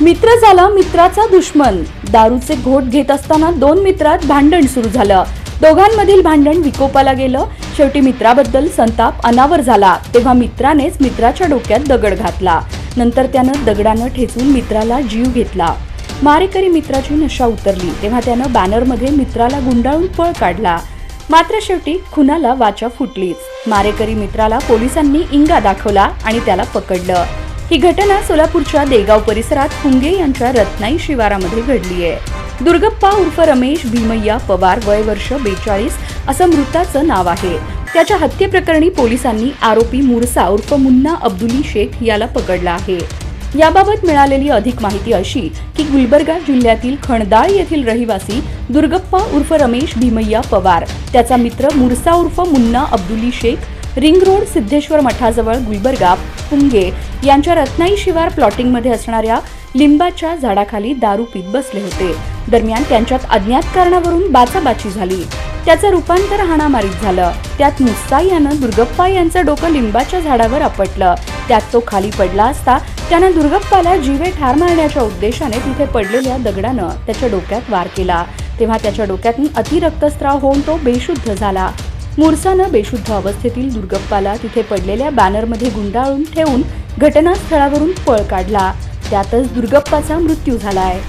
मित्र झाला मित्राचा दुश्मन। दारूचे घोट घेत असताना दोन मित्रात भांडण सुरू झालं। दोघांमधील भांडण विकोपाला गेलं। शेवटी मित्राबद्दल संताप अनावर झाला तेव्हा मित्रानेच मित्राच्या डोक्यात दगड घातला। नंतर त्यानं दगडानं ठेचून मित्राला जीव घेतला। मारेकरी मित्राची नशा उतरली तेव्हा त्यानं बॅनरमध्ये मित्राला गुंडाळून पळ काढला। मात्र शेवटी खुनाला वाचा फुटलीच। मारेकरी मित्राला पोलिसांनी इंगा दाखवला आणि त्याला पकडलं। ही घटना सोलापूरच्या देगाव परिसरात पुंगे यांच्या रत्नाई शिवारामध्ये घडली आहे। दुर्गप्पा उर्फ रमेश भीमय्या पवार, वय वर्ष 42 असं मृताचं नाव आहे। त्याच्या हत्येप्रकरणी पोलिसांनी आरोपी मुरसा उर्फ मुन्ना अब्दुली शेख याला पकडला आहे। याबाबत मिळालेली अधिक माहिती अशी की गुलबर्गा जिल्ह्यातील खणदाळ येथील रहिवासी दुर्गप्पा उर्फ रमेश भीमय्या पवार, त्याचा मित्र मुरसा उर्फ मुन्ना अब्दुली शेख रिंग रोड सिद्धेश्वर मठाजवळ गुलबर्गा पुंगे यांच्या रत्नाई शिवार प्लॉटिंगमध्ये असणाऱ्या लिंबाच्या झाडाखाली दारू पीत बसले होते। दरम्यान त्यांच्यात अज्ञात कारणावरून बाचाबाची झाली। त्याचं रूपांतर हाणामारीत झालं। त्यात मुस्सा यानं दुर्गप्पा यांचं डोकं लिंबाच्या झाडावर आपटलं। त्यात तो खाली पडला असता त्यानं दुर्गप्पाला जीवे ठार मारण्याच्या उद्देशाने तिथे पडलेल्या दगडानं त्याच्या डोक्यात वार केला। तेव्हा त्याच्या डोक्यातून अतिरक्तस्राव होऊन तो बेशुद्ध झाला। मुरसानं बेशुद्ध अवस्थेतील दुर्गप्पाला तिथे पडलेल्या बॅनरमध्ये गुंडाळून ठेवून घटनास्थळावरून पळ काढला। त्यातच दुर्गप्पाचा मृत्यू झालाय।